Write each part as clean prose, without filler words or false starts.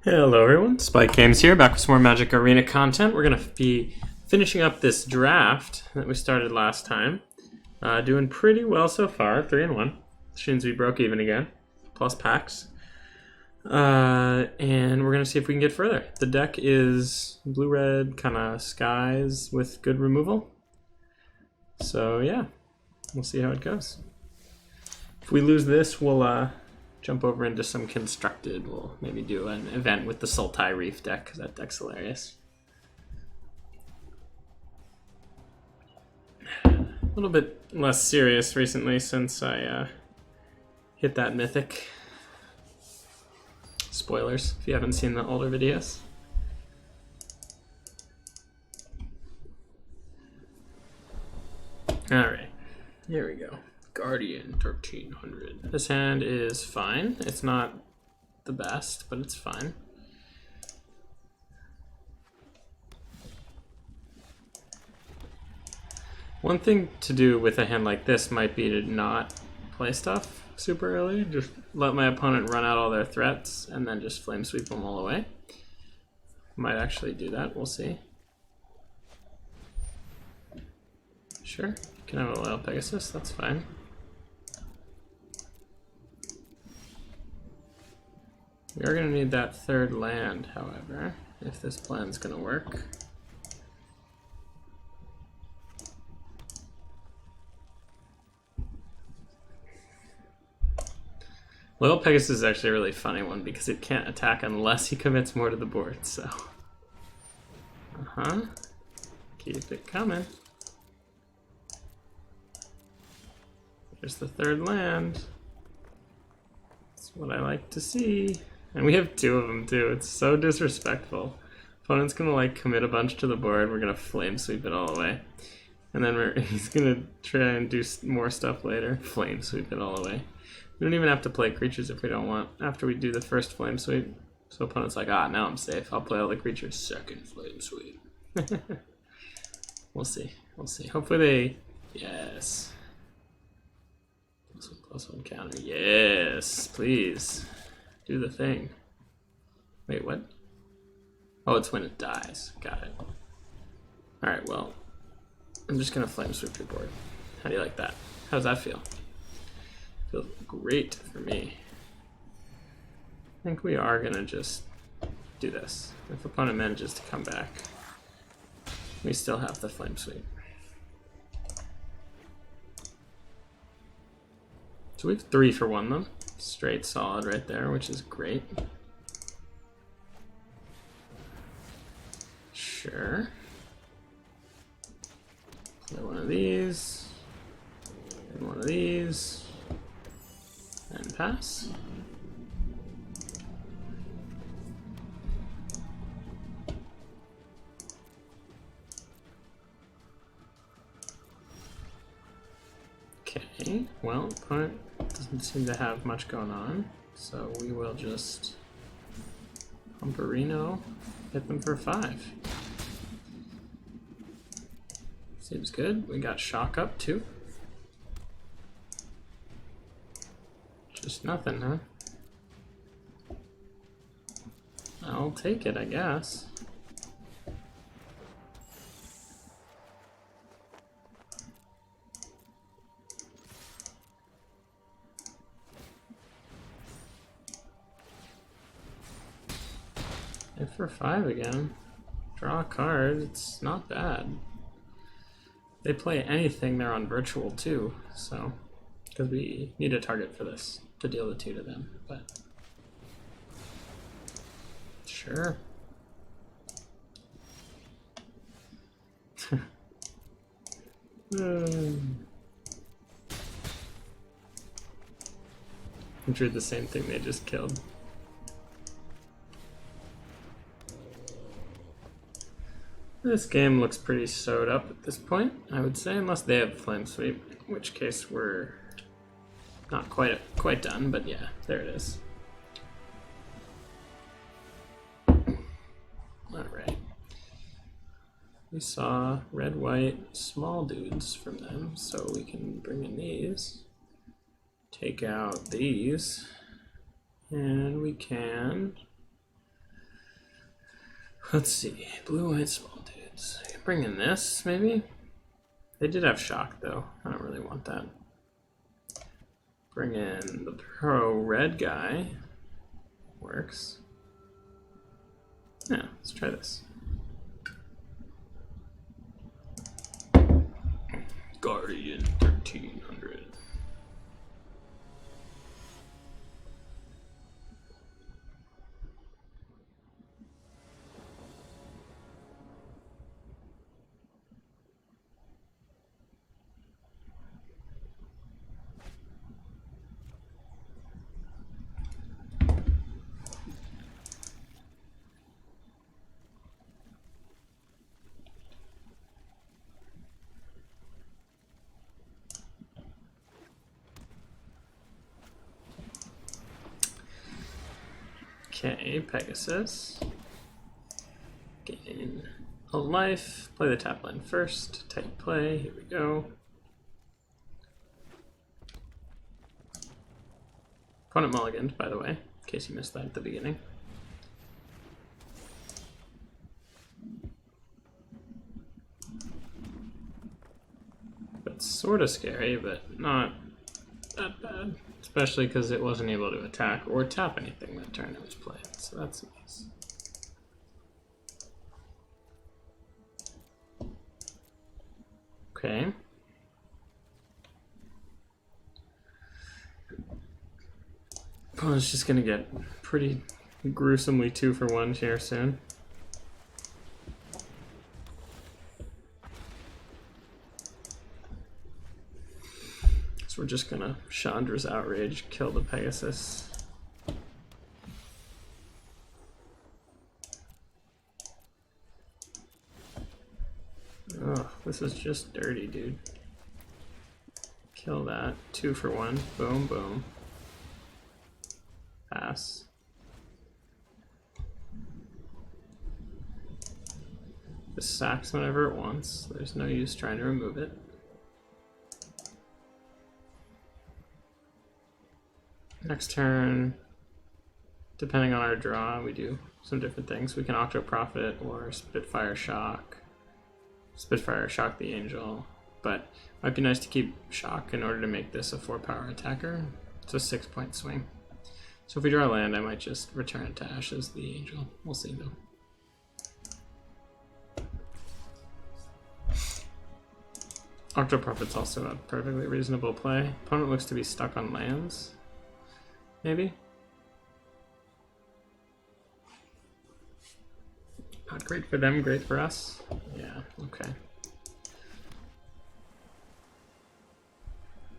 Hello everyone, Spike Games here, back with some more Magic Arena content. We're going to be finishing up this draft that we started last time. Doing pretty well so far, 3-1. Shinzi broke even again, plus packs. And we're going to see if we can get further. The deck is blue-red kind of skies with good removal. So yeah, we'll see how it goes. If we lose this, we'll jump over into some constructed. We'll maybe do an event with the Sultai Reef deck, because that deck's hilarious. A little bit less serious recently since I hit that mythic. Spoilers if you haven't seen the older videos. Alright, here we go. Guardian 1300. This hand is fine. It's not the best, but it's fine. One thing to do with a hand like this might be to not play stuff super early. Just let my opponent run out all their threats and then just flame sweep them all away. Might actually do that, we'll see. Sure, you can have a Loyal Pegasus, that's fine. We are going to need that third land, however, if this plan's going to work. Loyal Pegasus is actually a really funny one because it can't attack unless he commits more to the board, so... Keep it coming. There's the third land. That's what I like to see. And we have two of them too. It's so disrespectful. Opponent's gonna like commit a bunch to the board. We're gonna flame sweep it all away, and then he's gonna try and do more stuff later. Flame sweep it all away. We don't even have to play creatures if we don't want. After we do the first flame sweep, so opponent's like, ah, now I'm safe. I'll play all the creatures. Second flame sweep. We'll see. We'll see. Hopefully they, yes. +1/+1 counter. Yes, please. Do the thing. Wait, what? Oh, it's when it dies. Got it. Alright, well, I'm just gonna flame sweep your board. How do you like that? How does that feel? Feels great for me. I think we are gonna just do this. If opponent manages to come back, we still have the flame sweep. So we have 3 for 1 them. Straight solid right there, which is great. Sure. Play one of these. And one of these. And pass. Okay, well, opponent doesn't seem to have much going on, so we will just Humperino, hit them for 5. Seems good. We got shock up too. Just nothing, huh? I'll take it, I guess. Hit for 5 again. Draw a card. It's not bad. They play anything, they're on virtual too, so because we need a target for this to deal the 2 to them, but sure. I drew the same thing they just killed. This game looks pretty sewed up at this point, I would say, unless they have flame sweep, in which case we're not quite done, but yeah, there it is. Alright. We saw red-white small dudes from them, so we can bring in these. Take out these, and we can Let's see. Blue, white, small dudes. Bring in this, maybe? They did have shock, though. I don't really want that. Bring in the pro red guy. Works. Yeah, let's try this. Guardian 1300. Okay, Pegasus. Gain a life. Play the tap line first. Tight play. Here we go. Opponent mulliganed, by the way, in case you missed that at the beginning. That's sort of scary, but not that bad. Especially because it wasn't able to attack or tap anything that turn it was playing, so that's nice. Okay. Opponent's just gonna get pretty gruesomely 2-for-1 here soon. We're just gonna Chandra's Outrage, kill the Pegasus. Oh, this is just dirty, dude. Kill that. 2-for-1. Boom, boom. Pass. This sacks whenever it wants. There's no use trying to remove it. Next turn, depending on our draw, we do some different things. We can Octo Prophet or Spitfire Shock. Spitfire Shock the Angel, but it might be nice to keep Shock in order to make this a 4-power attacker. It's a 6-point swing. So if we draw a land, I might just return it to Ashes the Angel. We'll see though. Octo Prophet's also a perfectly reasonable play. Opponent looks to be stuck on lands. Maybe? Not great for them, great for us? Yeah, okay.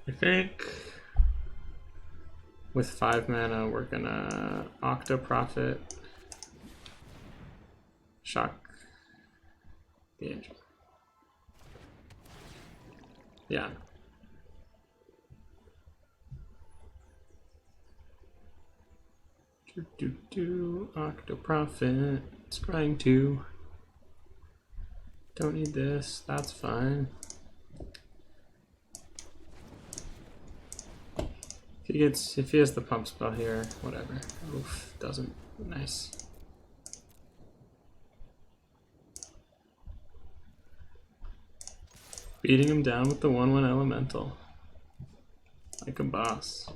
I think with 5 mana we're gonna Octo Prophet, Shock the Angel. Yeah. Octo Prophet, scrying 2. Don't need this, that's fine. If he has the pump spell here, whatever. Oof, doesn't. Nice. Beating him down with the 1/1 elemental. Like a boss.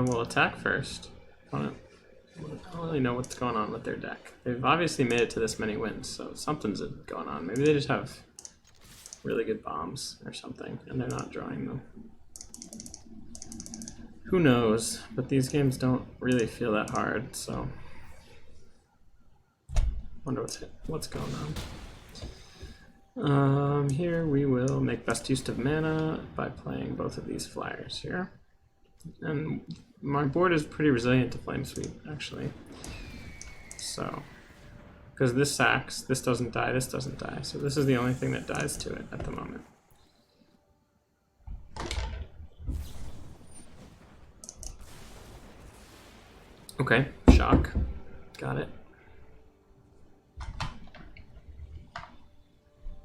We'll attack first. I don't really know what's going on with their deck. They've obviously made it to this many wins, so something's going on. Maybe they just have really good bombs or something, and they're not drawing them. Who knows? But these games don't really feel that hard, so wonder what's going on. Here we will make best use of mana by playing both of these flyers here. And my board is pretty resilient to Flame Sweep, actually. So, because this sacks, this doesn't die, this doesn't die. So this is the only thing that dies to it at the moment. Okay, shock. Got it.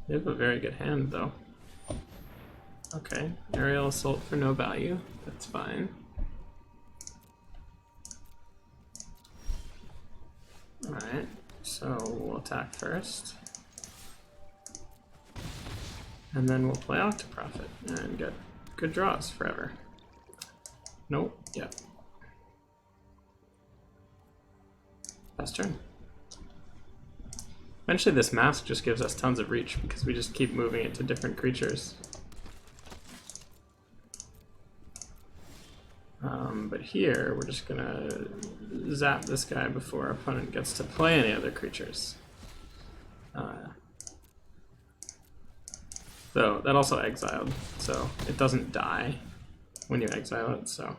They have a very good hand, though. Okay, aerial assault for no value. That's fine. Alright, so we'll attack first. And then we'll play Octoprofit and get good draws forever. Nope, yeah. Last turn. Eventually this mask just gives us tons of reach because we just keep moving it to different creatures. But here, we're just gonna zap this guy before our opponent gets to play any other creatures. So that also exiled, so it doesn't die when you exile it, so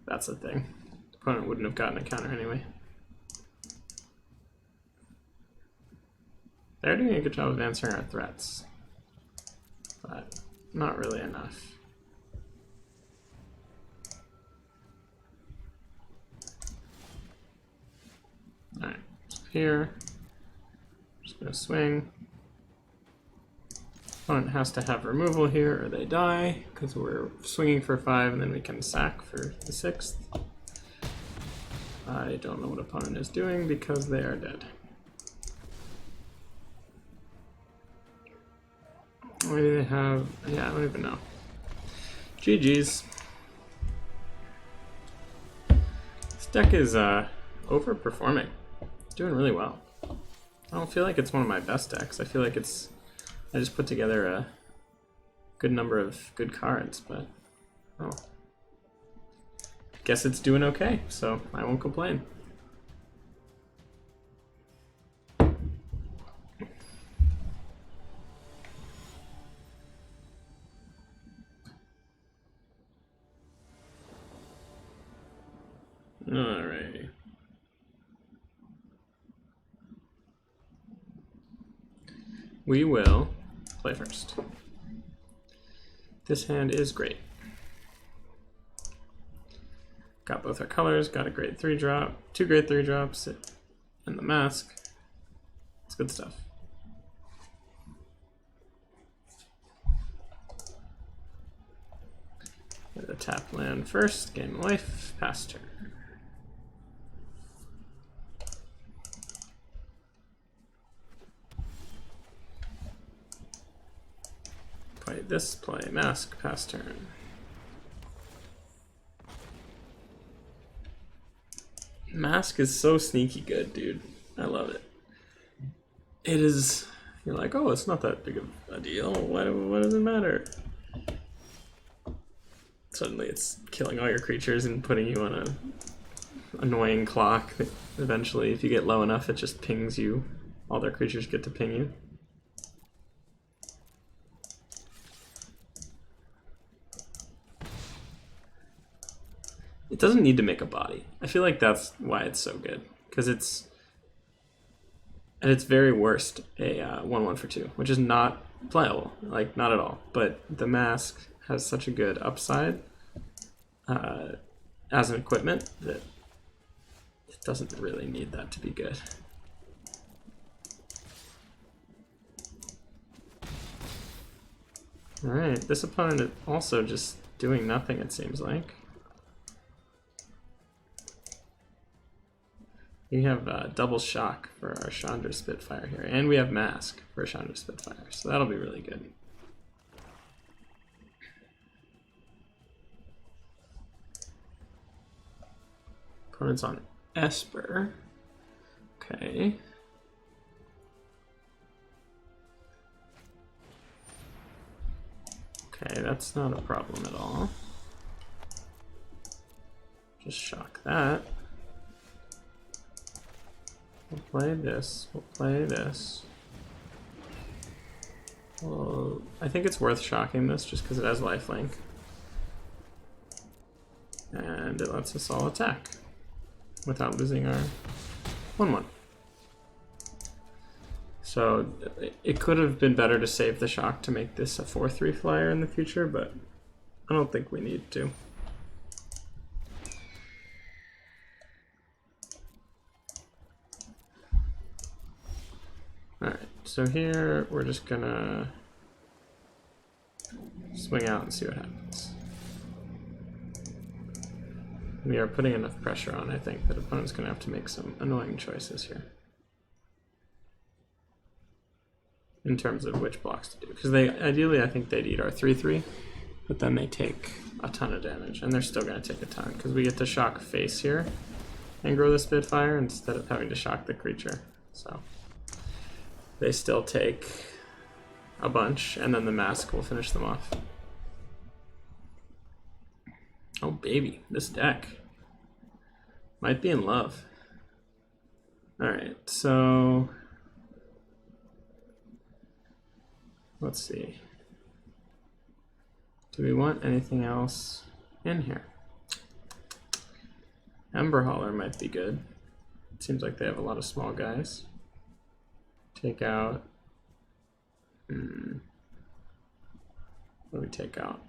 that's the thing. The opponent wouldn't have gotten a counter anyway. They're doing a good job of answering our threats, but not really enough. Alright, so here, just gonna swing. Opponent has to have removal here or they die, because we're swinging for 5 and then we can sack for the 6th. I don't know what opponent is doing because they are dead. Maybe they have, yeah, I don't even know. GG's. This deck is overperforming. Doing really well. I don't feel like it's one of my best decks. I feel like it's, I just put together a good number of good cards, but oh. Guess it's doing okay, so I won't complain. Alrighty. We will play first. This hand is great. Got both our colors, got a great 3-drop, 2 great 3-drops, and the mask. It's good stuff. The tap land first, gain life, pass turn. Play this, play mask, pass turn. Mask is so sneaky good, dude. I love it. It is, you're like, oh, it's not that big of a deal. What does it matter? Suddenly it's killing all your creatures and putting you on a annoying clock that eventually, if you get low enough, it just pings you. All their creatures get to ping you. It doesn't need to make a body. I feel like that's why it's so good, because it's at its very worst a 1/1 for 2, which is not playable, like not at all. But the mask has such a good upside as an equipment that it doesn't really need that to be good. All right, this opponent is also just doing nothing, it seems like. We have double shock for our Chandra Spitfire here, and we have mask for Chandra Spitfire, so that'll be really good. Opponent's on Esper. Okay. Okay, that's not a problem at all. Just shock that. We'll play this, we'll play this. Well, I think it's worth shocking this just because it has lifelink. And it lets us all attack without losing our 1/1. So it could have been better to save the shock to make this a 4/3 flyer in the future, but I don't think we need to. So here we're just gonna swing out and see what happens. We are putting enough pressure on, I think, that opponent's gonna have to make some annoying choices here. In terms of which blocks to do. Because ideally I think they'd eat our 3/3, but then they take a ton of damage, and they're still gonna take a ton, because we get to shock face here and grow the Spitfire instead of having to shock the creature. So they still take a bunch, and then the mask will finish them off. Oh baby, this deck might be in love. Alright, so let's see. Do we want anything else in here? Ember Hauler might be good. It seems like they have a lot of small guys. Take out... what do we take out?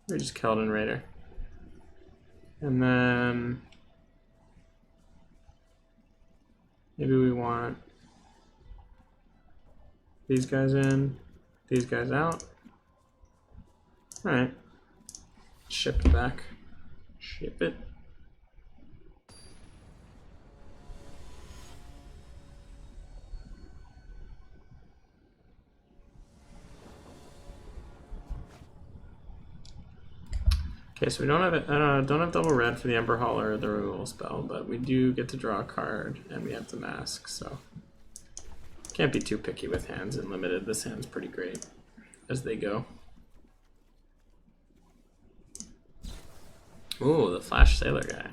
We just Keldon Raider. And then... maybe we want these guys in, these guys out. Alright. Ship it back. Ship it. Okay, so we don't have double red for the Ember Hauler or the removal spell, but we do get to draw a card, and we have the mask, so can't be too picky with hands in limited. This hand's pretty great as they go. Ooh, the Flash Sailor guy.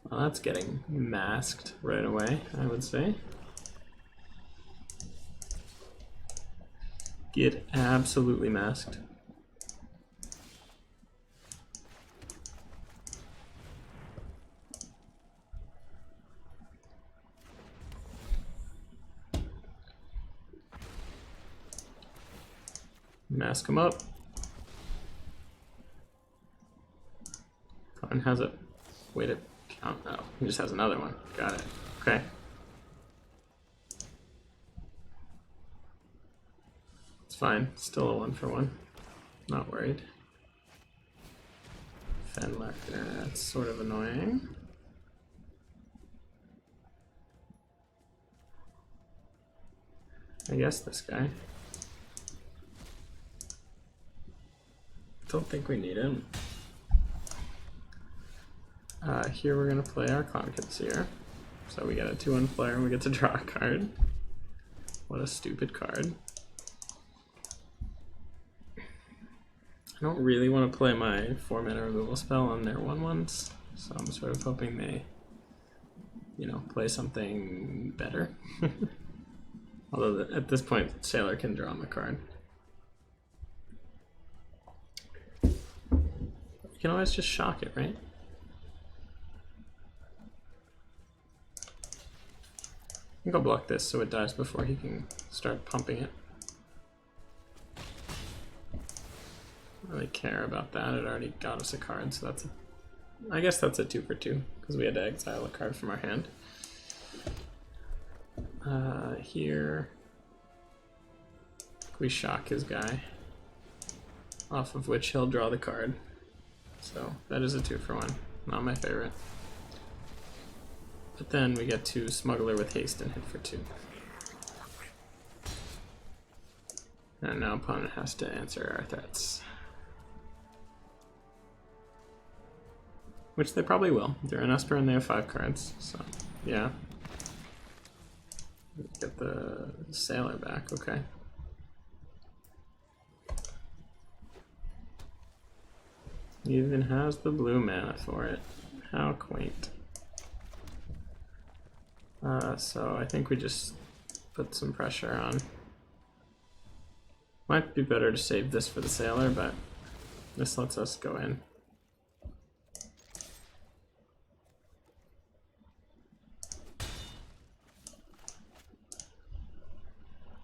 Well, that's getting masked right away, I would say. Get absolutely masked. Mask him up. Cotton has a way to count. Oh, he just has another one. Got it. Okay. It's fine. Still a 1-for-1. Not worried. Fenlefter. That's sort of annoying. I guess this guy. Don't think we need him. Here we're gonna play our Clown Conceer. So we get a 2/1 player and we get to draw a card. What a stupid card. I don't really want to play my 4-mana removal spell on their 1/1s, so I'm sort of hoping they, you know, play something better. Although at this point, Sailor can draw him a card. You can always just shock it, right? I think I'll block this so it dies before he can start pumping it. I don't really care about that. It already got us a card, so that's a... I guess that's a 2-for-2, because we had to exile a card from our hand. Here... we shock his guy, off of which he'll draw the card. So that is a 2-for-1. Not my favorite. But then we get to Smuggler with haste and hit for 2. And now opponent has to answer our threats. Which they probably will. They're an Esper and they have 5 cards, so yeah. Get the Sailor back, okay. He even has the blue mana for it. How quaint. So I think we just put some pressure on. Might be better to save this for the Sailor, but this lets us go in.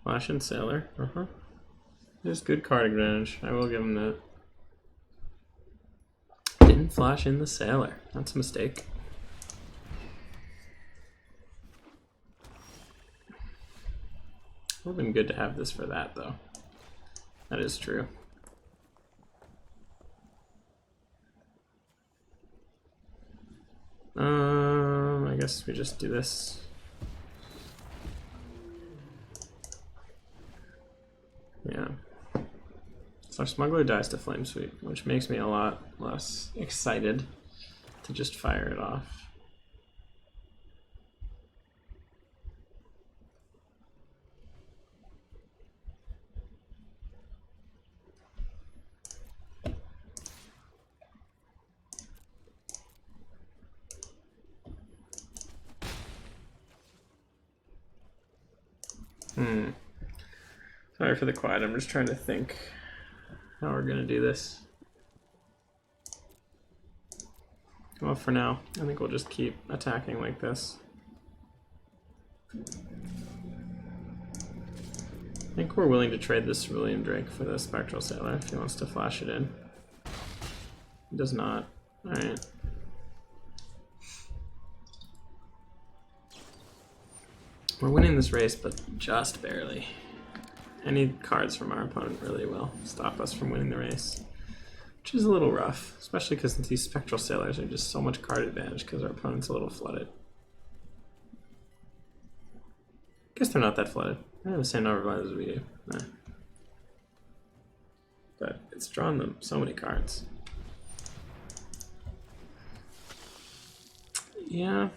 Flash and Sailor. There's good card advantage. I will give him that. Didn't flash in the Sailor. That's a mistake. Would have been good to have this for that, though. That is true. I guess we just do this. Yeah. So our smuggler dies to flame sweep, which makes me a lot less excited to just fire it off. Sorry for the quiet, I'm just trying to think how we're gonna do this. Well, for now, I think we'll just keep attacking like this. I think we're willing to trade this William Drake for the Spectral Sailor if he wants to flash it in. He does not. Alright. We're winning this race, but just barely. Any cards from our opponent really will stop us from winning the race, which is a little rough, especially because these Spectral Sailors are just so much card advantage because our opponent's a little flooded. I guess they're not that flooded. They have the same number of lines as we do. Nah. But it's drawn them so many cards. Yeah.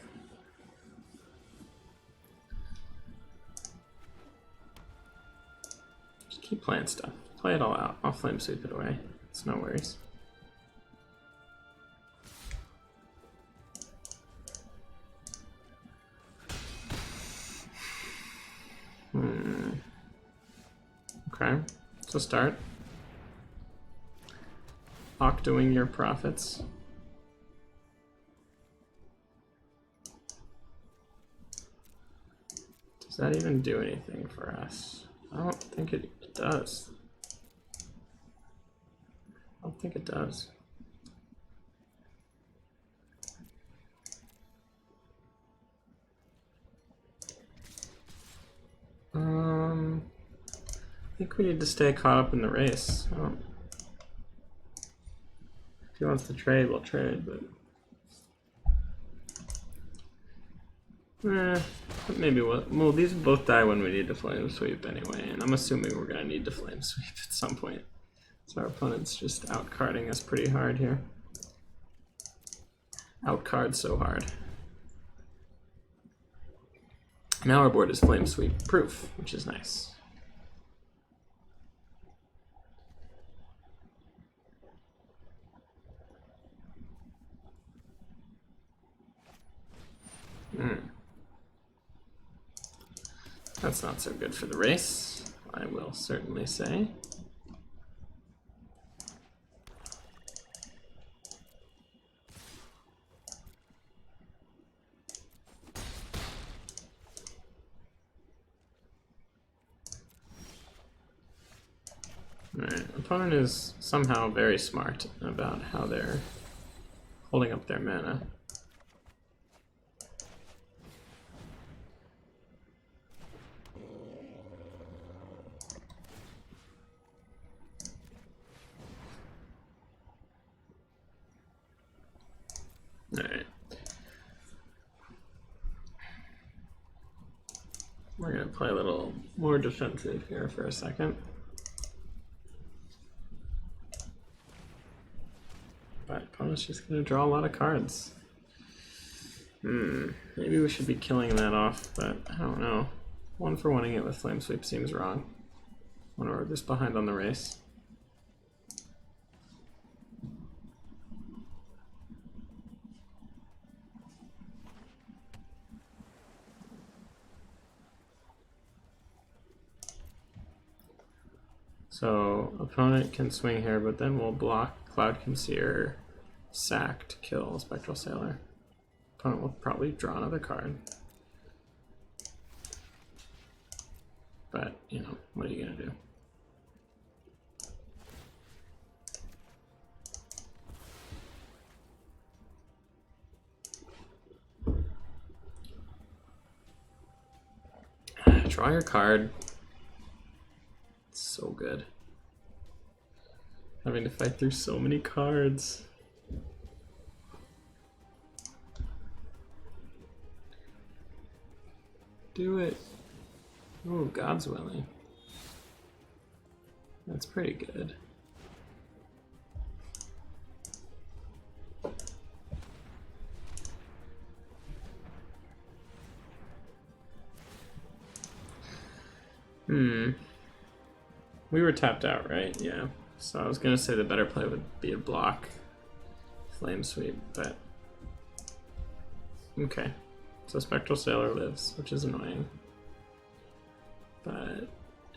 Just keep playing stuff. Play it all out. I'll flame sweep it away. It's no worries. Okay, so start. Octoing your profits. Does that even do anything for us? I don't think it does. I don't think it does. I think we need to stay caught up in the race. If he wants to trade, we'll trade, but maybe well, these both die when we need to flame sweep anyway, and I'm assuming we're gonna need to flame sweep at some point. So our opponent's just out-carding us pretty hard here. Out-card so hard. Now our board is flame sweep proof, which is nice. That's not so good for the race, I will certainly say. Alright, opponent is somehow very smart about how they're holding up their mana. Alright. We're going to play a little more defensive here for a second. But opponent's just going to draw a lot of cards. Maybe we should be killing that off, but I don't know. One for winning it with Flame Sweep seems wrong when we're this behind on the race. So opponent can swing here, but then we'll block Cloud Concealer, sack to kill Spectral Sailor. Opponent will probably draw another card. But, you know, what are you gonna do? Draw your card, having to fight through so many cards. Do it. Oh, God's willing. That's pretty good. We were tapped out, right? Yeah. So I was gonna say the better play would be a block flame sweep, but okay. So Spectral Sailor lives, which is annoying. But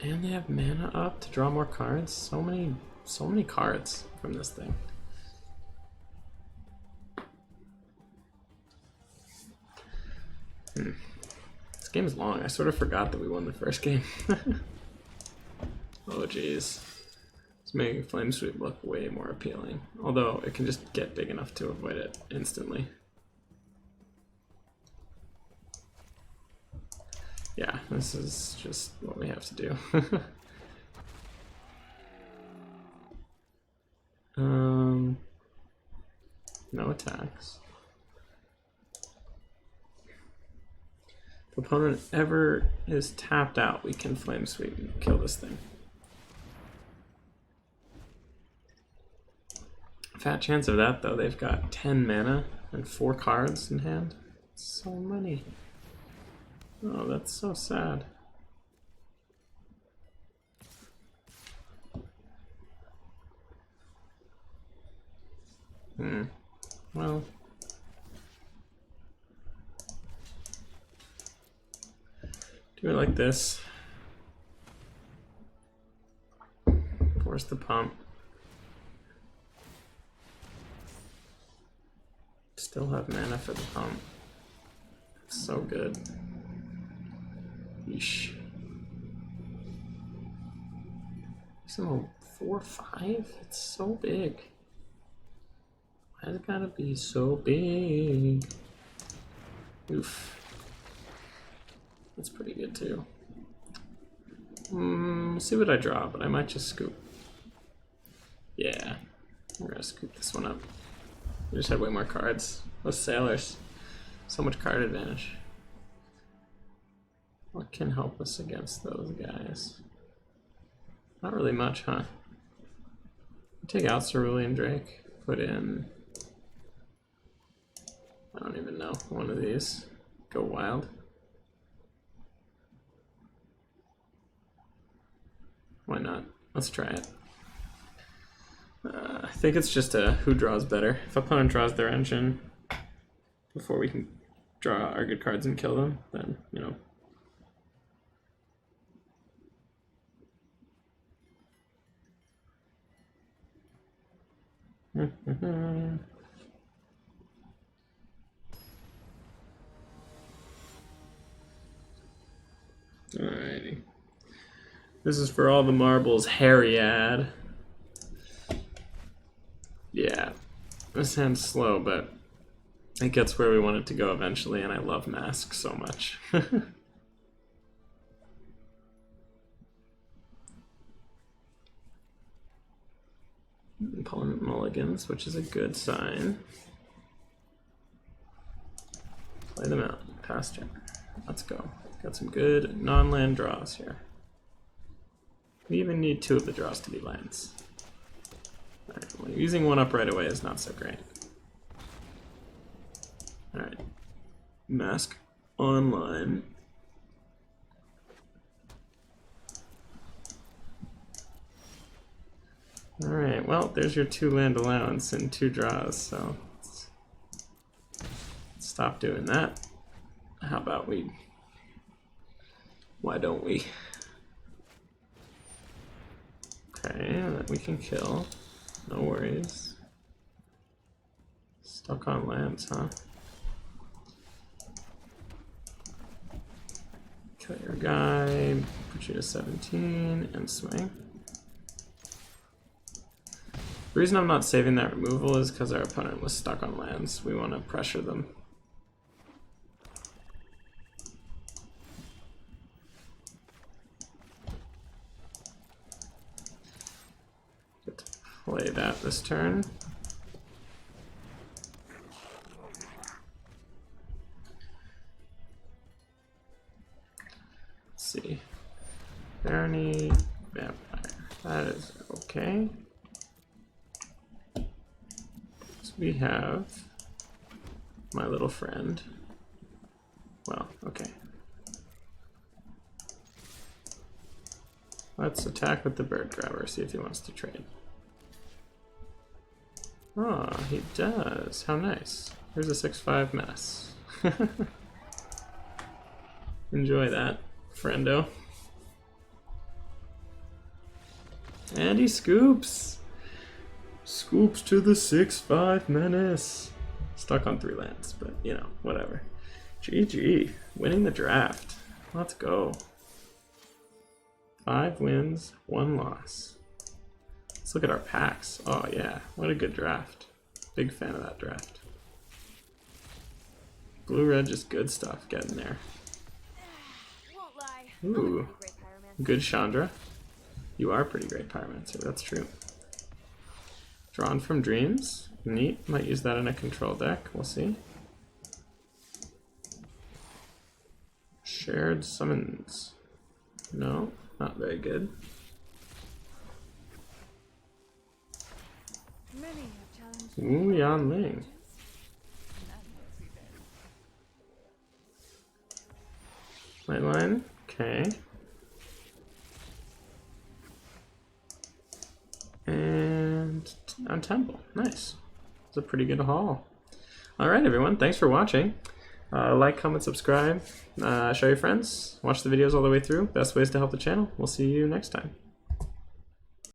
and they have mana up to draw more cards. So many cards from this thing. This game is long. I sort of forgot that we won the first game. Oh jeez. It's making Flame Sweep look way more appealing. Although it can just get big enough to avoid it instantly. Yeah, this is just what we have to do. No attacks. If the opponent ever is tapped out, we can Flame Sweep and kill this thing. Fat chance of that though. They've got 10 mana and 4 cards in hand. So many. Oh, that's so sad. Well. Do it like this. Force the pump. Still have mana for the pump. It's so good. Yeesh. So 4/5? It's so big. Why's it gotta be so big? Oof. That's pretty good too. See what I draw, but I might just scoop. Yeah, we're gonna scoop this one up. We just had way more cards. Those sailors. So much card advantage. What can help us against those guys? Not really much, huh? Take out Cerulean Drake. Put in... I don't even know. One of these. Go wild. Why not? Let's try it. I think it's just a who draws better. If opponent draws their engine before we can draw our good cards and kill them, then, you know. Alrighty. This is for all the marbles Harryad. Yeah, this hand's slow, but it gets where we want it to go eventually, and I love Mask so much. Opponent mulligans, which is a good sign. Play them out. Pass turn. Let's go. Got some good non-land draws here. We even need 2 of the draws to be lands. Alright, well, using 1 up right away is not so great. Alright. Mask online. Alright, well, there's your 2 land allowance and 2 draws, so let's stop doing that. How about we... Why don't we? Okay, that we can kill. No worries. Stuck on lands, huh? Kill your guy, put you to 17, and swing. The reason I'm not saving that removal is because our opponent was stuck on lands. We want to pressure them. Get to play that this turn. Let's see. Barony, vampire. That is okay. So we have my little friend. Well, okay. Let's attack with the bird grabber, see if he wants to trade. Oh, he does. How nice. Here's a 6/5 mess. Enjoy that, friendo. And he scoops! Scoops to the 6/5 menace. Stuck on 3 lands, but you know, whatever. GG. Winning the draft. Let's go. 5 wins, 1 loss. Let's look at our packs. Oh yeah, what a good draft. Big fan of that draft. Blue-red, just good stuff getting there. Ooh, good Chandra. You are pretty great Pyromancer, that's true. Drawn from Dreams. Neat, might use that in a control deck, we'll see. Shared Summons. No, not very good. Ooh, Yan Ling. Lightline, okay. And on Temple, nice. It's a pretty good haul. Alright everyone, thanks for watching. Like, comment, subscribe, show your friends, watch the videos all the way through. Best ways to help the channel. We'll see you next time.